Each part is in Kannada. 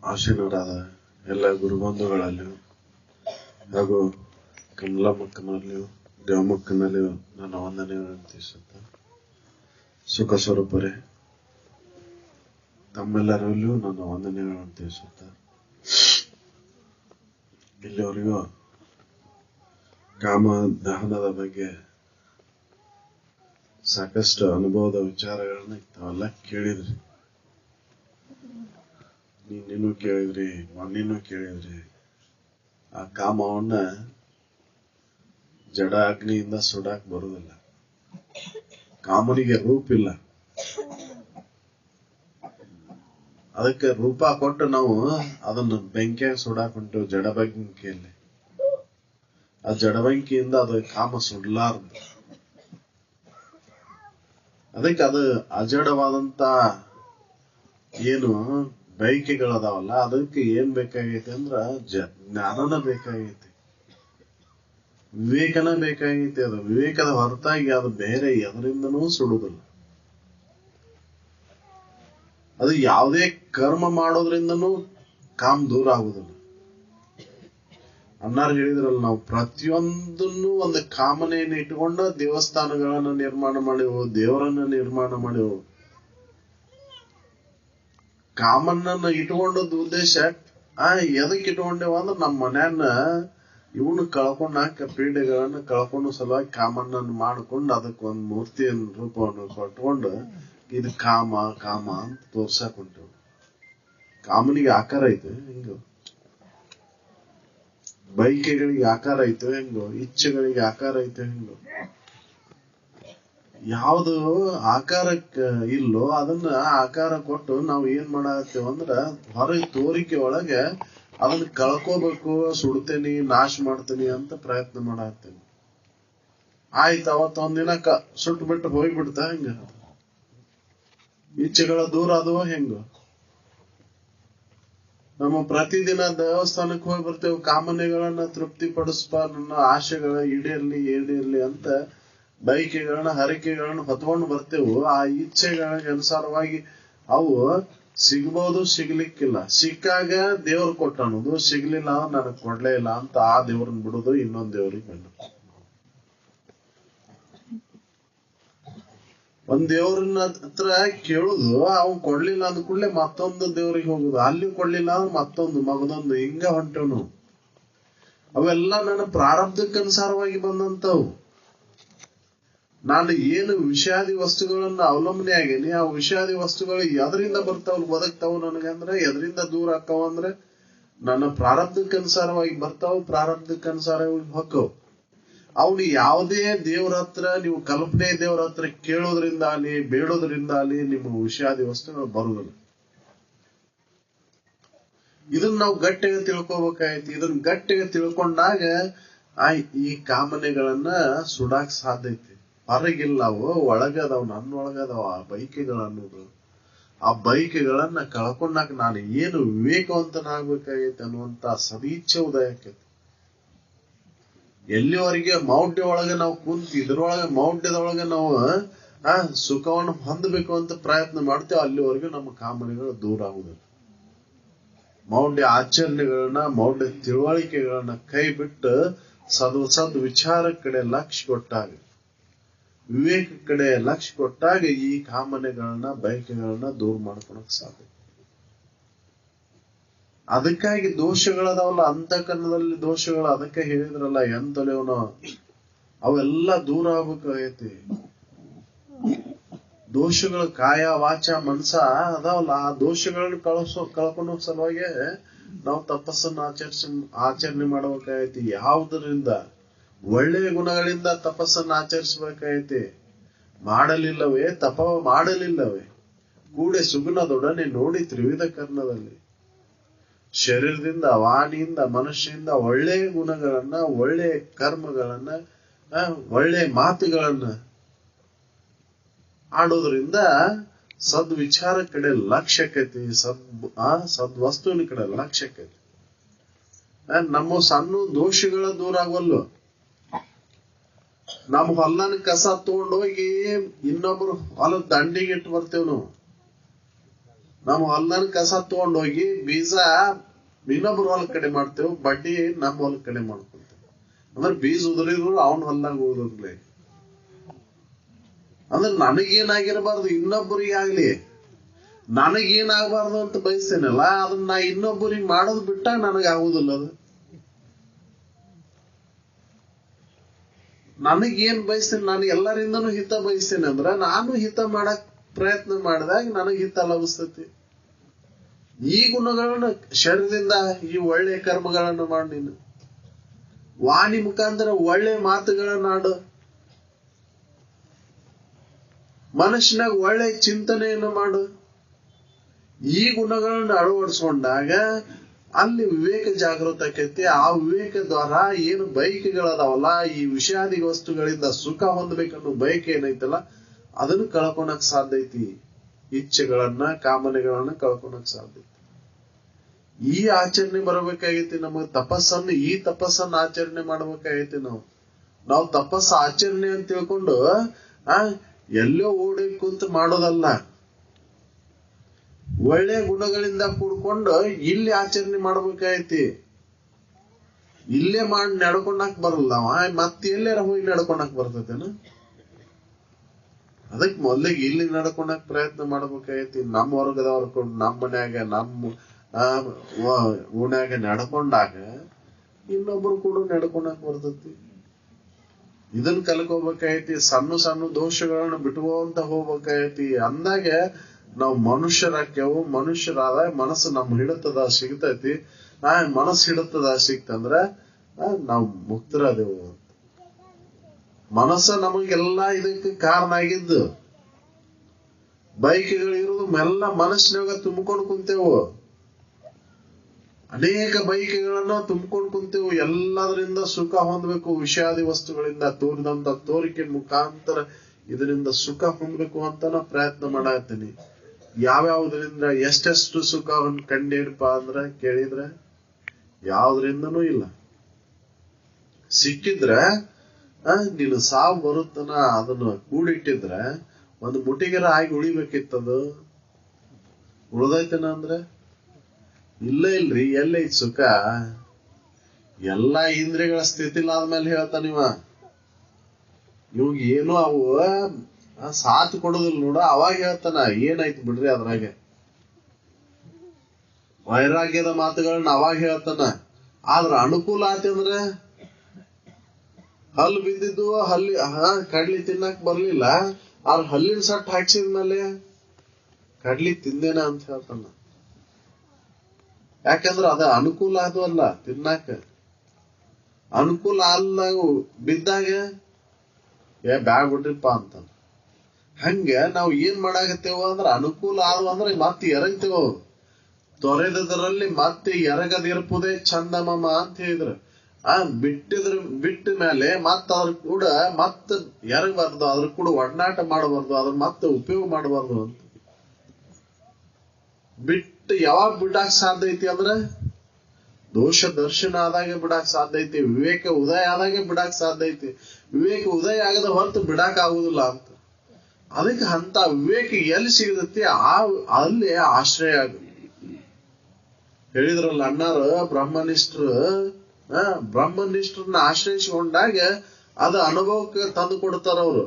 ಆಶೀನರಾದ ಎಲ್ಲ ಗುರುಬಂಧುಗಳಲ್ಲಿಯೂ ಹಾಗೂ ಕಮಲಮ್ಮಕ್ಕನಲ್ಲಿಯೂ ದೇವಮ್ಮಕ್ಕನಲ್ಲಿಯೂ ನನ್ನ ವಂದನೆಗಳನ್ನು ತಿಳಿಸುತ್ತಾ, ಸುಖ ಸ್ವರೂಪರೇ ತಮ್ಮೆಲ್ಲರಲ್ಲಿಯೂ ನನ್ನ ವಂದನೆಗಳನ್ನು ತಿಳಿಸುತ್ತಾ, ಇಲ್ಲಿವರೆಗೂ ಕಾಮ ದಹನದ ಬಗ್ಗೆ ಸಾಕಷ್ಟು ಅನುಭವದ ವಿಚಾರಗಳನ್ನ ತಾವೆಲ್ಲ ಕೇಳಿದ್ರಿ. ನಿನ್ನೇನು ಕೇಳಿದ್ರಿ, ಮೊನ್ನೇನು ಕೇಳಿದ್ರಿ. ಆ ಕಾಮವನ್ನ ಜಡ ಅಗ್ನಿಯಿಂದ ಸುಡಾಕ್ ಬರುವುದಿಲ್ಲ. ಕಾಮನಿಗೆ ರೂಪ ಇಲ್ಲ. ಅದಕ್ಕೆ ರೂಪ ಕೊಟ್ಟು ನಾವು ಅದನ್ನು ಬೆಂಕಿಯಾಗಿ ಸುಡಾಕ್ ಹೊಂಟೇವು ಜಡ ಬೆಂಕಿಯಲ್ಲಿ. ಆ ಜಡ ಬೆಂಕಿಯಿಂದ ಅದು ಕಾಮ ಸುಡ್ಲಾರ್ದು. ಅದಕ್ಕೆ ಅದು ಅಜಡವಾದಂತ ಏನು ಬಯಕೆಗಳದಾವಲ್ಲ, ಅದಕ್ಕೆ ಏನ್ ಬೇಕಾಗೈತಿ ಅಂದ್ರ ಜ್ಞಾನನ ಬೇಕಾಗೈತಿ, ವಿವೇಕನ ಬೇಕಾಗೈತಿ. ಅದು ವಿವೇಕದ ಹೊರತಾಗಿ ಅದು ಬೇರೆ ಎದರಿಂದನೂ ಸುಡುದಿಲ್ಲ. ಅದು ಯಾವುದೇ ಕರ್ಮ ಮಾಡೋದ್ರಿಂದನೂ ಕಾಮ್ ದೂರ ಆಗುದಿಲ್ಲ. ಅನ್ನಾರು ಹೇಳಿದ್ರಲ್ಲ, ನಾವು ಪ್ರತಿಯೊಂದನ್ನು ಒಂದು ಕಾಮನೆಯನ್ನು ಇಟ್ಟುಕೊಂಡು ದೇವಸ್ಥಾನಗಳನ್ನ ನಿರ್ಮಾಣ ಮಾಡಿವು, ದೇವರನ್ನ ನಿರ್ಮಾಣ ಮಾಡಿವು. ಕಾಮನ್ನ ಇಟ್ಕೊಂಡದ ಉದ್ದೇಶ ಎದಕ್ ಇಟ್ಕೊಂಡೇವ ಅಂದ್ರೆ ನಮ್ಮ ಮನ್ಯಾನ ಇವನು ಕಳ್ಕೊಂಡಾಕ ಪೀಡೆಗಳನ್ನ ಕಳ್ಕೊಂಡು ಸಲುವಾಗಿ ಕಾಮನ್ನ ಮಾಡ್ಕೊಂಡು ಅದಕ್ಕೆ ಒಂದು ಮೂರ್ತಿಯ ರೂಪವನ್ನು ಕೊಟ್ಕೊಂಡು ಇದು ಕಾಮ ಕಾಮ ಅಂತ ತೋರ್ಸಾಕ್ ಹೊಂಟೇವು. ಕಾಮನಿಗೆ ಆಕಾರ ಐತೆ ಹಿಂಗ, ಬೈಕೆಗಳಿಗೆ ಆಕಾರ ಐತೆ ಹೆಂಗೋ, ಇಚ್ಛೆಗಳಿಗೆ ಆಕಾರ ಐತೆ ಹೆಂಗೋ. ಯಾವ್ದು ಆಕಾರಕ್ಕೆ ಇಲ್ಲೋ ಅದನ್ನ ಆಕಾರ ಕೊಟ್ಟು ನಾವು ಏನ್ ಮಾಡತ್ತೇವ ಅಂದ್ರ ಹೊರಗೆ ತೋರಿಕೆ ಒಳಗೆ ಅದನ್ನ ಕಳ್ಕೋಬೇಕು, ಸುಡ್ತೇನಿ, ನಾಶ ಮಾಡ್ತೇನಿ ಅಂತ ಪ್ರಯತ್ನ ಮಾಡತ್ತೇನೆ. ಆಯ್ತು, ಅವತ್ತೊಂದಿನ ಸುಟ್ಟು ಬಿಟ್ಟು ಹೋಗ್ಬಿಡ್ತಾ ಹೆಂಗ. ಇಚ್ಛೆಗಳ ದೂರ ಅದವ ಹೆಂಗ. ನಮ್ಮ ಪ್ರತಿದಿನ ದೇವಸ್ಥಾನಕ್ಕೆ ಹೋಗಿ ಬರ್ತೇವೆ, ಕಾಮನೆಗಳನ್ನ ತೃಪ್ತಿ ಪಡಿಸ್ಪ, ನನ್ನ ಆಶೆಗಳ ಈಡೇರ್ಲಿ ಅಂತ ಬೈಕೆಗಳನ್ನ ಹರಕೆಗಳನ್ನ ಹೊತ್ಕೊಂಡು ಬರ್ತೇವು. ಆ ಇಚ್ಛೆಗಳಿಗೆ ಅನುಸಾರವಾಗಿ ಅವು ಸಿಗ್ಬಹುದು, ಸಿಗ್ಲಿಕ್ಕಿಲ್ಲ. ಸಿಕ್ಕಾಗ ದೇವ್ರು ಕೊಟ್ಟ ಅನ್ನೋದು, ಸಿಗ್ಲಿಲ್ಲ ನನಗ್ ಕೊಡ್ಲೇ ಇಲ್ಲ ಅಂತ ಆ ದೇವ್ರನ್ನ ಬಿಡುದು, ಇನ್ನೊಂದ್ ದೇವ್ರಿಗೆ ಬಂದು ಒಂದ್ ದೇವ್ರನ್ನ ಹತ್ರ ಕೇಳುದು, ಅವ್ನ್ ಕೊಡ್ಲಿಲ್ಲ ಅಂದ ಕೂಡಲೇ ಮತ್ತೊಂದು ದೇವ್ರಿಗೆ ಹೋಗುದು, ಅಲ್ಲಿ ಕೊಡ್ಲಿಲ್ಲ ಅಂದ್ರೆ ಮತ್ತೊಂದು ಮಗದೊಂದು, ಹಿಂಗ ಹೊಂಟೇವ್ ನಾವು. ಅವೆಲ್ಲ ನನ್ನ ಪ್ರಾರಬ್ಧಕ್ಕೆ ಅನುಸಾರವಾಗಿ ಬಂದಂತವು. ನಾನು ಏನು ವಿಷಾದಿ ವಸ್ತುಗಳನ್ನ ಅವಲಂಬನೆ ಆಗೇನಿ, ಆ ವಿಷಾದಿ ವಸ್ತುಗಳು ಎದರಿಂದ ಬರ್ತಾವ್ ಬದುಕ್ತಾವ ನನಗಂದ್ರೆ, ಎದರಿಂದ ದೂರ ಆಕ್ಕಾವ ಅಂದ್ರೆ ನನ್ನ ಪ್ರಾರಬ್ಧಕ್ಕೆ ಅನುಸಾರವಾಗಿ ಬರ್ತಾವ, ಪ್ರಾರಬ್ಧಕ್ಕೆ ಅನುಸಾರವಾಗಿ ಹೊಕ್ಕವು. ಅವನು ಯಾವುದೇ ದೇವ್ರ ಹತ್ರ ನೀವು ಕಲ್ಪನೆ ದೇವ್ರ ಹತ್ರ ಕೇಳೋದ್ರಿಂದ ಅಲ್ಲಿ ಬೇಡೋದ್ರಿಂದ ಅಲ್ಲಿ ನಿಮ್ಮ ವಿಷಾದಿ ವಸ್ತುಗಳು ಬರುವುದಿಲ್ಲ. ಇದನ್ನ ನಾವು ಗಟ್ಟಿಗೆ ತಿಳ್ಕೊಬೇಕಾಯ್ತು. ಇದನ್ನ ಗಟ್ಟಿಗೆ ತಿಳ್ಕೊಂಡಾಗ ಈ ಕಾಮನೆಗಳನ್ನ ಸುಡಾಕ್ ಸಾಧ್ಯ ಐತಿ. ಹೊರಗಿಲ್ಲ, ಅವು ಒಳಗದವ್, ನನ್ನೊಳಗದವ ಆ ಬೈಕೆಗಳನ್ನೋದು. ಆ ಬೈಕೆಗಳನ್ನ ಕಳ್ಕೊಂಡಾಗ ನಾನು ಏನು ವಿವೇಕವಂತನಾಗ್ಬೇಕಾಗೈತೆ ಅನ್ನುವಂತ ಸದೀಚ್ಛೆ ಉದಯ ಆಕೈತಿ. ಎಲ್ಲಿವರೆಗೆ ಮೌಢ್ಯ ಒಳಗೆ ನಾವು ಕುಂತು ಇದ್ರೊಳಗೆ ಮೌಢ್ಯದೊಳಗೆ ನಾವು ಸುಖವನ್ನು ಹೊಂದಬೇಕು ಅಂತ ಪ್ರಯತ್ನ ಮಾಡ್ತೇವೆ, ಅಲ್ಲಿವರೆಗೂ ನಮ್ಮ ಕಾಮನೆಗಳು ದೂರ ಆಗುದಿಲ್ಲ. ಮೌಢ್ಯ ಆಚರಣೆಗಳನ್ನ, ಮೌಢ್ಯ ತಿಳುವಳಿಕೆಗಳನ್ನ ಕೈ ಬಿಟ್ಟು ಸದ್ ವಿಚಾರ ಕಡೆ ಲಕ್ಷ್ಯ ಕೊಟ್ಟಾಗ, ವಿವೇಕ ಕಡೆ ಲಕ್ಷ್ಯ ಕೊಟ್ಟಾಗ ಈ ಕಾಮನೆಗಳನ್ನ ಬಯಕೆಗಳನ್ನ ದೂರ ಮಾಡ್ಕೊಳಕ್ ಸಾಧ್ಯ. ಅದಕ್ಕಾಗಿ ದೋಷಗಳದಾವಲ್ಲ, ಅಂತಃಕರಣದಲ್ಲಿ ದೋಷಗಳು, ಅದಕ್ಕೆ ಹೇಳಿದ್ರಲ್ಲ ಎಂತಲೇವನೋ ಅವೆಲ್ಲ ದೂರ ಆಗ್ಬೇಕಾಗೈತಿ. ದೋಷಗಳು ಕಾಯ ವಾಚ ಮನಸ ಅದಾವಲ್ಲ, ಆ ದೋಷಗಳನ್ನ ಕಳ್ಕೊಳ್ಳೋ ಸಲುವಾಗಿ ನಾವು ತಪಸ್ಸನ್ನು ಆಚರಣೆ ಮಾಡ್ಬೇಕಾಗೈತಿ. ಯಾವುದರಿಂದ? ಒಳ್ಳೆಯ ಗುಣಗಳಿಂದ ತಪಸ್ಸನ್ನು ಆಚರಿಸಬೇಕಾಗೈತಿ. ಮಾಡಲಿಲ್ಲವೇ ತಪ ಮಾಡಲಿಲ್ಲವೇ ಕೂಡೆ ಸುಗುಣದೊಡನೆ ನೋಡಿ ತ್ರಿವಿಧ ಕರ್ಣದಲ್ಲಿ. ಶರೀರದಿಂದ, ವಾಣಿಯಿಂದ, ಮನುಷ್ಯರಿಂದ ಒಳ್ಳೆಯ ಗುಣಗಳನ್ನ, ಒಳ್ಳೆಯ ಕರ್ಮಗಳನ್ನ, ಒಳ್ಳೆಯ ಮಾತುಗಳನ್ನ ಆಡೋದ್ರಿಂದ ಸದ್ವಿಚಾರ ಕಡೆ ಲಕ್ಷ್ಯಕೈತಿ, ಸದ್ವಸ್ತುವಿನ ಕಡೆ ಲಕ್ಷ್ಯಕೈತಿ. ನಮ್ಮ ಸಣ್ಣ ದೋಷಗಳ ದೂರ ಆಗವಲ್ಲು. ನಮ್ಮ ಹೊಲನ ಕಸ ತಗೊಂಡೋಗಿ ಇನ್ನೊಬ್ರು ಹೊಲದ ದಂಡಿಗೆ ಇಟ್ಟು ಬರ್ತೇವ್ ನಾವು. ನಾವು ಹೊಲ್ದಾನ ಕಸ ತಗೊಂಡ್ ಹೋಗಿ ಬೀಜ ಇನ್ನೊಬ್ರ ಹೊಲ ಕಡೆ ಮಾಡ್ತೇವೆ, ಬಡ್ಡಿ ನಮ್ಮ ಹೊಲ ಕಡೆ ಮಾಡ್ಕೊಂತೇವೆ. ಅಂದ್ರೆ ಬೀಜ ಉದುರಿದ್ರು ಅವನ್ ಹೊಲ್ದಾಗ ಉದುರ್ಲಿ. ಅಂದ್ರೆ ನನಗೇನಾಗಿರಬಾರ್ದು, ಇನ್ನೊಬ್ಬರಿಗೆ ಆಗ್ಲಿ. ನನಗೇನಾಗಬಾರ್ದು ಅಂತ ಬಯಸ್ತೇನಲ್ಲ, ಅದನ್ನ ನಾ ಇನ್ನೊಬ್ಬರಿಗೆ ಮಾಡೋದು ಬಿಟ್ಟಾಗ ನನಗಾಗುದಿಲ್ಲ. ಅದು ನನಗೇನ್ ಬಯಸ್ತೇನೆ, ನಾನು ಎಲ್ಲರಿಂದನೂ ಹಿತ ಬಯಸ್ತೇನೆ ಅಂದ್ರ ನಾನು ಹಿತ ಮಾಡಕ್ ಪ್ರಯತ್ನ ಮಾಡಿದಾಗ ನನಗ್ ಹಿತ ಲಭಿಸ್ತತಿ. ಈ ಗುಣಗಳನ್ನ ಶರೀರದಿಂದ ಈ ಒಳ್ಳೆ ಕರ್ಮಗಳನ್ನು ಮಾಡಿ, ನೀನು ವಾಣಿ ಮುಖಾಂತರ ಒಳ್ಳೆ ಮಾತುಗಳನ್ನಾಡು, ಮನಸ್ಸಿನಾಗ ಒಳ್ಳೆ ಚಿಂತನೆಯನ್ನು ಮಾಡು. ಈ ಗುಣಗಳನ್ನು ಅಳವಡಿಸ್ಕೊಂಡಾಗ ಅಲ್ಲಿ ವಿವೇಕ ಜಾಗೃತ ಆಕೈತಿ. ಆ ವಿವೇಕ ದ್ವಾರ ಏನು ಬಯಕೆಗಳದಾವಲ್ಲ, ಈ ವಿಷಾದಿ ವಸ್ತುಗಳಿಂದ ಸುಖ ಹೊಂದಬೇಕನ್ನೋ ಬಯಕೆ ಏನೈತಲ್ಲ, ಅದನ್ನು ಕಳ್ಕೊಳಕ್ ಸಾಧ್ಯ ಐತಿ. ಇಚ್ಛೆಗಳನ್ನ, ಕಾಮನೆಗಳನ್ನ ಕಳ್ಕೊಳಕ್ ಸಾಧ್ಯ ಐತಿ. ಈ ಆಚರಣೆ ಬರಬೇಕಾಗೈತಿ ನಮಗ್. ಈ ತಪಸ್ಸನ್ನ ಆಚರಣೆ ಮಾಡ್ಬೇಕಾಗೈತಿ. ನಾವು ತಪಸ್ಸ ಆಚರಣೆ ಅಂತ ತಿಳ್ಕೊಂಡು ಎಲ್ಲೋ ಓಡಿ ಕುಂತ ಮಾಡೋದಲ್ಲ. ಒಳ್ಳೆ ಗುಣಗಳಿಂದ ಕೂಡ್ಕೊಂಡು ಇಲ್ಲಿ ಆಚರಣೆ ಮಾಡ್ಬೇಕಾಗೈತಿ. ಇಲ್ಲೇ ಮಾಡಿ ನಡ್ಕೊಂಡಾಕ್ ಬರಲ್ಲ, ಮತ್ತೆ ಎಲ್ಲಾರ ಹೋಗಿ ನಡ್ಕೊಂಡಾಕ್ ಬರ್ತೈತೇನ? ಅದಕ್ ಮೊದ್ಲಿಗೆ ಇಲ್ಲಿ ನಡ್ಕೊಂಡಾಕ್ ಪ್ರಯತ್ನ ಮಾಡ್ಬೇಕಾಗೈತಿ. ನಮ್ಮ ವರ್ಗದವ್ರ ಕೊಂಡು ನಮ್ಮ ಮನ್ಯಾಗ, ನಮ್ಮ ಓಣ್ಯಾಗ ನಡ್ಕೊಂಡಾಗ ಇನ್ನೊಬ್ರು ಕೂಡ ನಡ್ಕೊಂಡಾಕ್ ಬರ್ತೈತಿ. ಇದನ್ ಕಲ್ಕೋಬೇಕಾಗೈತಿ. ಸಣ್ಣ ಸಣ್ಣ ದೋಷಗಳನ್ನ ಬಿಟ್ಕೊಂತ ಹೋಗ್ಬೇಕಾಗೈತಿ. ಅಂದಾಗ ನಾವು ಮನುಷ್ಯರಾಕ್ಯವು. ಮನುಷ್ಯರಾದ ಮನಸ್ಸು ನಮ್ ಹಿಡತದ ಸಿಗ್ತೈತಿ. ಮನಸ್ಸು ಹಿಡತದ ಸಿಕ್ತಂದ್ರ ನಾವು ಮುಕ್ತರಾದೆವು. ಮನಸ್ಸ ನಮಗೆಲ್ಲಾ ಇದಕ್ಕೆ ಕಾರಣ ಆಗಿದ್ದು. ಬೈಕೆಗಳಿರೋದು ಎಲ್ಲ ಮನಸ್ಸಿನಾಗ ತುಂಬಿಕೊಂಡು ಕುಂತೇವು. ಅನೇಕ ಬೈಕೆಗಳನ್ನ ತುಂಬಿಕೊಂಡು ಕುಂತೇವು. ಎಲ್ಲದರಿಂದ ಸುಖ ಹೊಂದಬೇಕು. ವಿಷಾದಿ ವಸ್ತುಗಳಿಂದ ತೋರಿದಂತ ತೋರಿಕೆ ಮುಖಾಂತರ ಇದರಿಂದ ಸುಖ ಹೊಂದಬೇಕು ಅಂತ ನಾ ಪ್ರಯತ್ನ ಮಾಡತ್ತೀನಿ. ಯಾವ್ಯಾವುದರಿಂದ ಎಷ್ಟೆಷ್ಟು ಸುಖವನ್ನು ಕಂಡೇನಪ್ಪ ಅಂದ್ರ ಕೇಳಿದ್ರ ಯಾವ್ದ್ರಿಂದನೂ ಇಲ್ಲ. ಸಿಕ್ಕಿದ್ರೆ ನೀನು ಸಾವು ಬರುತ್ತನ ಅದನ್ನ ಕೂಡಿಟ್ಟಿದ್ರ ಒಂದು ಮುಟಿಗೆರ ಆಗಿ ಉಳಿಬೇಕಿತ್ತದು. ಉಳ್ದೈತನ ಅಂದ್ರೆ ಇಲ್ಲ ಇಲ್ರಿ. ಎಲ್ಲೈತ್ ಸುಖ? ಎಲ್ಲಾ ಇಂದ್ರಿಯಗಳ ಸ್ಥಿತಿಲಾದ್ಮೇಲೆ ಹೇಳ್ತಾನ ಇವಾಗ ಏನು ಅವು ಸಾಥ್ ಕೊಡುದಿಲ್ಲ ನೋಡ, ಅವಾಗ ಹೇಳ್ತಾನ ಏನಾಯ್ತು ಬಿಡ್ರಿ ಅದ್ರಾಗ. ವೈರಾಗ್ಯದ ಮಾತುಗಳನ್ನ ಅವಾಗ ಹೇಳ್ತಾನ. ಆದ್ರ ಅನುಕೂಲ ಆತಿ ಅಂದ್ರೆ ಹಲ್ಲು ಬಿದ್ದಿದ್ದು ಕಡ್ಲಿ ತಿನ್ನಕ್ ಬರ್ಲಿಲ್ಲ, ಆದ್ರ ಹಲ್ಲಿನ ಸಟ್ ಹಾಕ್ಸಿದ್ಮೇಲೆ ಕಡ್ಲಿ ತಿಂದೇನ ಅಂತ ಹೇಳ್ತಾನ. ಯಾಕಂದ್ರ ಅದ ಅನುಕೂಲ ಅದು ಅಲ್ಲ ತಿನ್ನಾಕ. ಅನುಕೂಲ ಅಲ್ಲ ಬಿದ್ದಾಗ ಬ್ಯಾಗ್ ಬಿಡ್ರಿಪ್ಪ ಅಂತ. ಹಂಗ ನಾವ್ ಏನ್ ಮಾಡಾಕತ್ತೇವ ಅಂದ್ರ ಅನುಕೂಲ ಆದ್ವು ಅಂದ್ರೆ ಮತ್ತೆ ಎರಗ್ತೇವ. ತೊರೆದರಲ್ಲಿ ಮತ್ತೆ ಎರಗದಿರ್ಪುದೇ ಚಂದಮಮ ಅಂತ ಹೇಳಿದ್ರು. ಬಿಟ್ಟ ಮೇಲೆ ಮತ್ತ ಅದ್ರ ಕೂಡ ಮತ್ತ ಎರಗಬಾರ್ದು, ಅದ್ರ ಕೂಡ ಒಡನಾಟ ಮಾಡಬಾರ್ದು, ಅದ್ರ ಮತ್ತೆ ಉಪಯೋಗ ಮಾಡಬಾರ್ದು ಅಂತ. ಬಿಟ್ಟು ಯಾವಾಗ ಬಿಡಾಕ್ ಸಾಧ್ಯ ಐತಿ ಅಂದ್ರ ದೋಷ ದರ್ಶನ ಆದಾಗ ಬಿಡಾಕ್ ಸಾಧ್ಯ ಐತಿ. ವಿವೇಕ ಉದಯ ಆದಾಗ ಬಿಡಾಕ್ ಸಾಧ್ಯ ಐತಿ. ವಿವೇಕ ಉದಯ ಆಗದ ಹೊರತು ಬಿಡಾಕ್ ಆಗುದಿಲ್ಲ ಅಂತ. ಅದಕ್ಕೆ ಅಂತ ವಿವೇಕ ಎಲ್ಲಿ ಸಿಗತೈತಿ ಅಲ್ಲಿ ಆಶ್ರಯ ಆಗ. ಹೇಳಿದ್ರಲ್ಲ ಅಣ್ಣಾರು, ಬ್ರಹ್ಮನಿಷ್ಠರನ್ನ ಆಶ್ರಯಿಸಿಕೊಂಡಾಗ ಅದು ಅನುಭವಕ್ಕೆ ತಂದು ಕೊಡ್ತಾರ ಅವರು.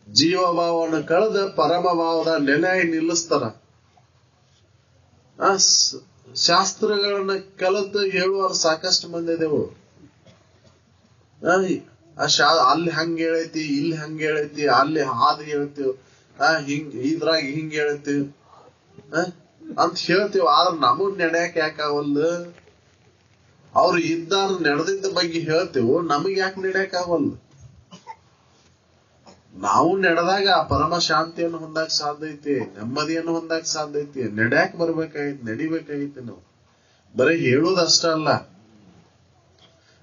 ಜೀವಭಾವವನ್ನು ಕಳೆದ ಪರಮ ಭಾವದ ನೆಲೆಯಾಗಿ ನಿಲ್ಲಿಸ್ತಾರ. ಶಾಸ್ತ್ರಗಳನ್ನ ಕಲಿತು ಹೇಳುವಾರ ಸಾಕಷ್ಟು ಮಂದಿ ಇದೇವು. ಅಲ್ಲಿ ಹಂಗ ಹೇಳೈತಿ, ಇಲ್ಲಿ ಹಂಗ ಹೇಳೈತಿ, ಅಲ್ಲಿ ಹಾದು ಹೇಳ್ತೀವಿ, ಇದ್ರಾಗ ಹಿಂಗ ಹೇಳ್ತೀವಿ ಅಂತ ಹೇಳ್ತೀವಿ. ಆದ್ರ ನಮಗ್ ನಡೆಯಕ್ ಯಾಕಾಗವಲ್ದು? ಅವ್ರು ಇದ್ದಾರ ನಡೆದಿದ್ದ ಬಗ್ಗೆ ಹೇಳ್ತೇವು, ನಮಗ್ ಯಾಕೆ ನಡೆಯಕ್ ಆಗವಲ್ದು? ನಾವು ನಡೆದಾಗ ಆ ಪರಮ ಶಾಂತಿಯನ್ನು ಹೊಂದಾಕ್ ಸಾಧ್ಯ ಐತಿ, ನೆಮ್ಮದಿಯನ್ನು ಹೊಂದಾಕ್ ಸಾಧ್ಯ ಐತಿ. ನಡೆಯಾಕ್ ಬರ್ಬೇಕಾಗೈತಿ, ನಡಿಬೇಕಾಗೈತಿ. ನಾವು ಬರೀ ಹೇಳುದಷ್ಟ ಅಲ್ಲ.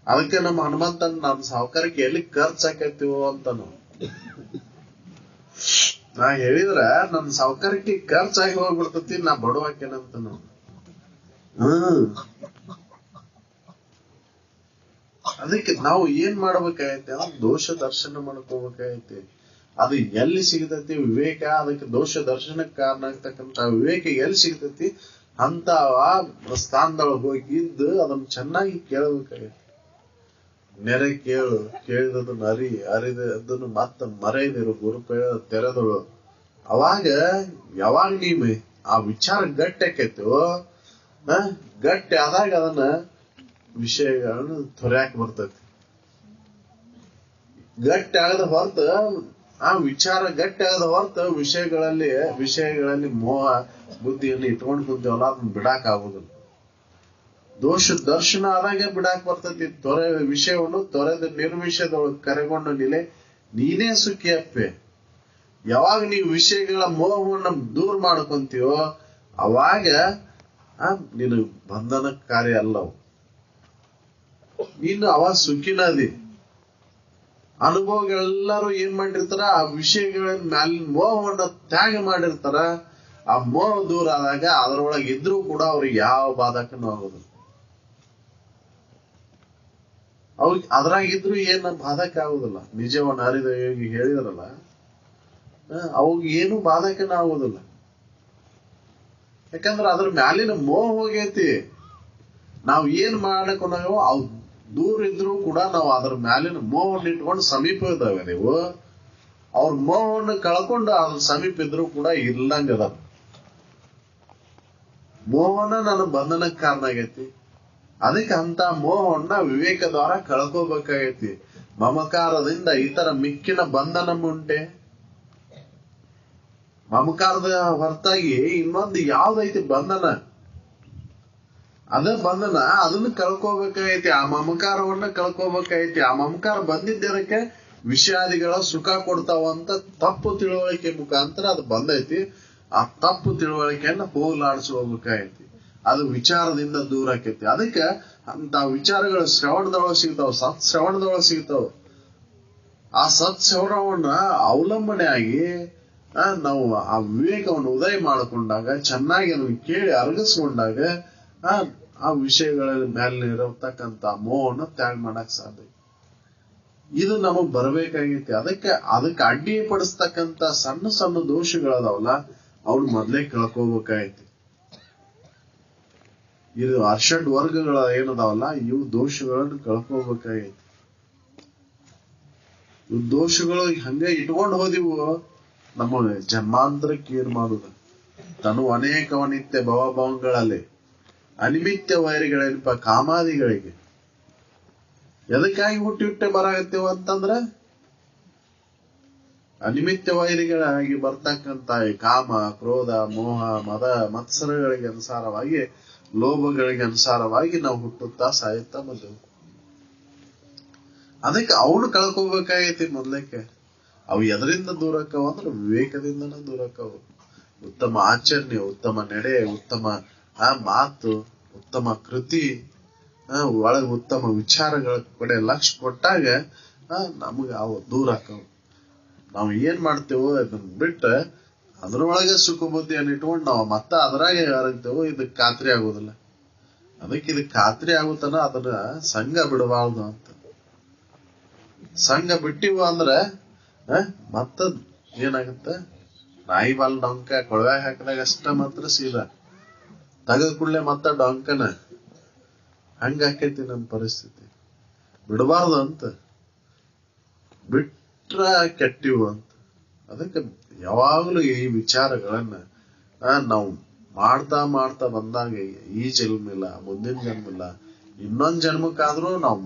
ಅದಕ್ಕೆ ನಮ್ಮ ಹನುಮಂತನ್ ನಮ್ ಸಾವುಕಾರಕ್ಕೆ ಎಲ್ಲಿ ಖರ್ಚಾಕೈತಿವೋ ಅಂತ ನಾ ಹೇಳಿದ್ರ ನಮ್ ಸಾವುಕಾರಕ್ಕೆ ಖರ್ಚಾಗಿ ಹೋಗ್ಬಿಡ್ತತಿ, ನಾ ಬಡವಾಕೇನಂತ ನಾವು. ಅದಕ್ಕೆ ನಾವು ಏನ್ ಮಾಡ್ಬೇಕಾಗೈತಿ ಅಂದ್ರೆ ದೋಷ ದರ್ಶನ ಮಾಡ್ಕೋಬೇಕಾಗೈತಿ. ಅದು ಎಲ್ಲಿ ಸಿಗತೈತಿ ವಿವೇಕ, ಅದಕ್ಕೆ ದೋಷ ದರ್ಶನಕ್ಕೆ ಕಾರಣ ಆಗ್ತಕ್ಕಂತ ವಿವೇಕ ಎಲ್ಲಿ ಸಿಗತೈತಿ ಅಂತ ಆ ಸ್ಥಾನದೊಳಗೆ ಹೋಗಿದ್ದು ಅದನ್ನ ಚೆನ್ನಾಗಿ ಕೇಳಬೇಕಾಗೈತಿ. ನೆರೆ ಕೇಳು, ಕೇಳಿದದನ್ನ ಅರಿದದನ್ನು ಮತ್ತ ಮರೆಯದಿರು, ಗುರುಪೇಳ ತೆರೆದಳು. ಅವಾಗ ಯಾವಾಗ ನೀವ್ ಆ ವಿಚಾರ ಗಟ್ಟಿ ಆಕೈತೋ, ಗಟ್ಟಿ ಆದಾಗ ಅದನ್ನ ವಿಷಯಗಳನ್ನ ತೊರೆಯಾಕ ಬರ್ತೈತಿ. ಗಟ್ಟಿ ಆಗದ ಹೊರತ ಆ ವಿಚಾರ ಗಟ್ಟಿ ಆಗದ ಹೊರತ ವಿಷಯಗಳಲ್ಲಿ ಮೋಹ ಬುದ್ಧಿಯನ್ನು ಇಟ್ಕೊಂಡು ಕುಂತೇವಲ್ಲ, ಅದನ್ನ ಬಿಡಾಕ್ ಆಗುದಿಲ್ಲ. ದೋಷ ದರ್ಶನ ಆದಾಗ ಬಿಡಾಕ್ ಬರ್ತೈತಿ. ವಿಷಯವನ್ನು ತೊರೆದ ನಿರ್ವಿಷಯದೊಳಗೆ ಕರೆಗೊಂಡು ನೀನೇ ಸುಖಿ ಅಪ್ಪೆ. ಯಾವಾಗ ನೀವು ವಿಷಯಗಳ ಮೋಹವನ್ನು ದೂರ ಮಾಡ್ಕೊಂತೀವೋ ಅವಾಗ ನೀನು ಬಂಧನಕಾರಿ ಅಲ್ಲವು. ನೀನು ಅವಾಗ ಸುಖಿನದಿ. ಅನುಭವಗಳೆಲ್ಲರೂ ಏನ್ ಮಾಡಿರ್ತಾರ, ಆ ವಿಷಯಗಳ ಮ್ಯಾಲಿನ ಮೋಹವನ್ನ ತ್ಯಾಗ ಮಾಡಿರ್ತಾರ. ಆ ಮೋಹ ದೂರ ಆದಾಗ ಅದರೊಳಗೆ ಇದ್ರೂ ಕೂಡ ಅವ್ರಿಗೆ ಯಾವ ಬಾಧಕನೂ ಆಗೋದಿಲ್ಲ. ಅವ್ರಿಗೆ ಅದ್ರಾಗಿದ್ರು ಏನ್ ಬಾಧಕ ಆಗುದಿಲ್ಲ. ನಿಜವನ್ನ ಅರಿದ ಯೋಗಿ ಹೇಳಿದ್ರಲ್ಲ, ಅವಾಗ ಏನು ಬಾಧಕನ ಆಗೋದಿಲ್ಲ. ಯಾಕಂದ್ರೆ ಅದ್ರ ಮ್ಯಾಲಿನ ಮೋಹ ಹೋಗೈತಿ. ನಾವ್ ಏನ್ ಮಾಡಕೊಂಡಾಗ ಅವ್ ದೂರ ಇದ್ರು ಕೂಡ ನಾವು ಅದ್ರ ಮ್ಯಾಲಿನ ಮೋಹವನ್ನು ಇಟ್ಕೊಂಡು ಸಮೀಪ ಇದ್ದಾವೆ. ನೀವು ಅವ್ರ ಮೋಹವನ್ನು ಕಳ್ಕೊಂಡು ಅದ್ರ ಸಮೀಪ ಇದ್ರು ಕೂಡ ಇರ್ಲಂಗದ. ಮೋಹನ ನನ್ನ ಬಂಧನಕ್ಕೆ ಕಾರಣ ಆಗೈತಿ. ಅದಕ್ಕೆ ಅಂತ ಮೋಹವನ್ನ ವಿವೇಕ ದ್ವಾರ ಕಳ್ಕೋಬೇಕಾಗೈತಿ. ಮಮಕಾರದಿಂದ ಇತರ ಮಿಕ್ಕಿನ ಬಂಧನ ಉಂಟೆ. ಮಮಕಾರದ ಹೊರತಾಗಿ ಇನ್ನೊಂದು ಯಾವ್ದೈತಿ ಬಂಧನ? ಅದ ಬಂಧನ. ಅದನ್ನ ಕಳ್ಕೋಬೇಕಾಗೈತಿ. ಆ ಮಮಕಾರವನ್ನ ಕಳ್ಕೋಬೇಕಾಗೈತಿ. ಆ ಮಮಕಾರ ಬಂದಿದ್ದಕ್ಕೆ ವಿಷಯಾದಿಗಳ ಸುಖ ಕೊಡ್ತಾವಂತ ತಪ್ಪು ತಿಳುವಳಿಕೆ ಮುಖಾಂತರ ಅದು ಬಂದೈತಿ. ಆ ತಪ್ಪು ತಿಳುವಳಿಕೆಯನ್ನ ಹೋಗ್ಲಾಡಿಸಿ ಹೋಗ್ಬೇಕಾಗೈತಿ. ಅದು ವಿಚಾರದಿಂದ ದೂರ ಆಕೈತಿ. ಅದಕ್ಕೆ ಅಂತ ವಿಚಾರಗಳು ಶ್ರವಣದೊಳಗೆ ಸಿಗ್ತಾವ, ಸತ್ ಶ್ರವಣದೊಳಗೆ ಸಿಗ್ತಾವ. ಆ ಸತ್ ಶ್ರವಣವನ್ನ ಅವಲಂಬನೆ ಆಗಿ ನಾವು ಆ ವಿವೇಕವನ್ನು ಉದಯ ಮಾಡಿಕೊಂಡಾಗ, ಚೆನ್ನಾಗಿ ಅದನ್ನು ಕೇಳಿ ಅರಗಿಸ್ಕೊಂಡಾಗ ಆ ವಿಷಯಗಳ ಮೇಲೆ ಇರತಕ್ಕಂತ ಮೋಹವನ್ನು ತ್ಯಾಗ ಮಾಡಕ್ ಸಾಧ್ಯ. ಇದು ನಮಗ್ ಬರಬೇಕಾಗೈತಿ. ಅದಕ್ಕೆ ಅಡ್ಡಿ ಪಡಿಸ್ತಕ್ಕಂತ ಸಣ್ಣ ಸಣ್ಣ ದೋಷಗಳದಾವಲ್ಲ, ಅವ್ನು ಮೊದ್ಲೇ ಕಳ್ಕೋಬೇಕಾಗೈತಿ. ಇದು ಅರ್ಷಡ್ ವರ್ಗಗಳ ಏನದಾವಲ್ಲ, ಇವು ದೋಷಗಳನ್ನು ಕಳ್ಕೋಬೇಕಾಗೈತಿ. ಇವ್ ದೋಷಗಳು ಹಂಗ ಇಟ್ಕೊಂಡು ಹೋದಿವು, ನಮ್ಮ ಜನ್ಮಾಂತರಕ್ಕೆ ಏನ್ ಮಾಡುದು? ತನು ಅನೇಕವನಿತ್ಯ ಭವಭಾವಗಳಲ್ಲಿ ಅನಿಮಿತ್ಯ ವೈರಿಗಳೇನಪ್ಪ ಕಾಮಾದಿಗಳಿಗೆ ಎದಕ್ಕಾಗಿ ಹುಟ್ಟಿ ಬರಾಗತ್ತೇವ ಅಂತಂದ್ರ ಅನಿಮಿತ್ಯ ವೈರಿಗಳಾಗಿ ಬರ್ತಕ್ಕಂತ ಕಾಮ, ಕ್ರೋಧ, ಮೋಹ, ಮದ, ಮತ್ಸರಗಳಿಗೆ ಅನುಸಾರವಾಗಿ, ಲೋಭಗಳಿಗೆ ಅನುಸಾರವಾಗಿ ನಾವು ಹುಟ್ಟುತ್ತಾ ಸಾಯುತ್ತಾ ಬಂದೆವು. ಅದಕ್ಕೆ ಅವನು ಕಳ್ಕೋಬೇಕಾಗೈತಿ ಮೊದ್ಲಕ್ಕೆ. ಅವು ಎದರಿಂದ ದೂರಕ್ಕವ ಅಂದ್ರೆ ವಿವೇಕದಿಂದನ ದೂರಕ್ಕವು. ಉತ್ತಮ ಆಚರಣೆ, ಉತ್ತಮ ನಡೆ, ಉತ್ತಮ ಮಾತು, ಉತ್ತಮ ಕೃತಿ, ಒಳಗೆ ಉತ್ತಮ ವಿಚಾರಗಳ ಕಡೆ ಲಕ್ಷ್ಯ ಕೊಟ್ಟಾಗ ನಮಗ ಅವು ದೂರ ಆಕ್ಕವು. ನಾವು ಏನ್ ಮಾಡ್ತೇವೋ ಅದನ್ನ ಬಿಟ್ಟ ಅದ್ರೊಳಗೆ ಸುಖ ಬುದ್ಧಿಯನ್ನು ಇಟ್ಕೊಂಡು ನಾವು ಮತ್ತ ಅದ್ರಾಗೆ ಯಾರಂತೇವೋ ಇದಕ್ ಖಾತ್ರಿ ಆಗುದಿಲ್ಲ. ಅದಕ್ಕೆ ಇದಕ್ ಖಾತ್ರಿ ಆಗುತ್ತಾನ ಅದನ್ನ ಸಂಘ ಬಿಡಬಾರ್ದು ಅಂತ. ಸಂಘ ಬಿಟ್ಟಿವ ಅಂದ್ರ ಮತ್ತ ಏನಾಗತ್ತ, ನಾಯಿ ಬಾಲ್ ಡೊಂಕ ಕೊಳವ್ಯಾಗ ಹಾಕಿದಾಗ ಅಷ್ಟ ಮಾತ್ರ ಸೀದಾ ತಗದ ಕೂಡಲೇ ಮತ್ತ ಡೊಂಕನ. ಹಂಗ ಆಕೈತಿ ನಮ್ಮ ಪರಿಸ್ಥಿತಿ. ಬಿಡಬಾರ್ದು ಅಂತ, ಬಿಟ್ರ ಕೆಟ್ಟಿವು ಅಂತ. ಅದಕ್ಕೆ ಯಾವಾಗ್ಲೂ ಈ ವಿಚಾರಗಳನ್ನ ನಾವು ಮಾಡ್ತಾ ಮಾಡ್ತಾ ಬಂದಾಗ ಈ ಜನ್ಮಿಲ್ಲ, ಮುಂದಿನ ಜನ್ಮಿಲ್ಲ, ಇನ್ನೊಂದ್ ಜನ್ಮಕ್ಕಾದ್ರೂ ನಾವು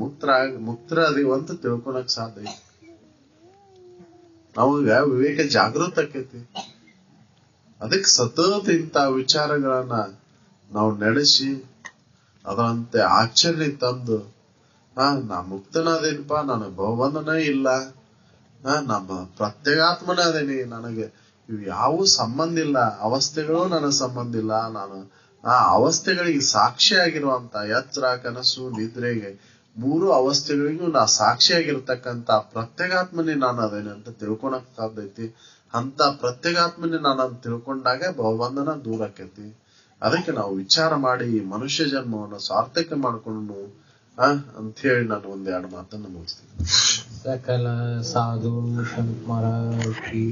ಮುಕ್ತರ ಅದೀವ ಅಂತ ತಿಳ್ಕೊಳಕ್ ಸಾಧ್ಯ ಐತಿ. ನಮಗ ವಿವೇಕ ಜಾಗೃತ ಆಕೈತಿ. ಅದಕ್ಕೆ ಸತತ ಇಂತ ವಿಚಾರಗಳನ್ನ ನಾವು ನಡೆಸಿ ಅದರಂತೆ ಆಚರಣೆ ತಂದು ನಾ ಮುಕ್ತನಾದೇನಪ್ಪ, ನನಗೆ ಭವಬಂಧನ ಇಲ್ಲ, ನಮ್ಮ ಪ್ರತ್ಯೇಗಾತ್ಮನ ಅದೇನಿ, ನನಗೆ ಇವು ಯಾವ ಸಂಬಂಧ ಇಲ್ಲ, ಅವಸ್ಥೆಗಳು ನನಗೆ ಸಂಬಂಧ ಇಲ್ಲ, ನಾನು ಆ ಅವಸ್ಥೆಗಳಿಗೆ ಸಾಕ್ಷಿಯಾಗಿರುವಂತ ಎಚ್ಚರ, ಕನಸು, ನಿದ್ರೆಗೆ 3 ಅವಸ್ಥೆಗಳಿಗೂ ನಾ ಸಾಕ್ಷಿಯಾಗಿರ್ತಕ್ಕಂತ ಪ್ರತ್ಯೇಗಾತ್ಮನೇ ನಾನು ಅದೇನೆ ಅಂತ ತಿಳ್ಕೊಳಕ್ ಸಾಧ್ಯ ಐತಿ. ಅಂತ ಪ್ರತ್ಯೇಗಾತ್ಮನೇ ನಾನು ಅಂತ ತಿಳ್ಕೊಂಡಾಗ ಭವಬಂಧನ ದೂರ ಆಕೈತಿ. ಅದಕ್ಕೆ ನಾವು ವಿಚಾರ ಮಾಡಿ ಈ ಮನುಷ್ಯ ಜನ್ಮವನ್ನು ಸಾರ್ಥಕ ಮಾಡ್ಕೊಂಡು ಅಂತ ಹೇಳಿ ನಾನು 1-2 ಮಾತನ್ನ ಮುಗಿಸ್ತೀನಿ. सकल साधु संत महाराज की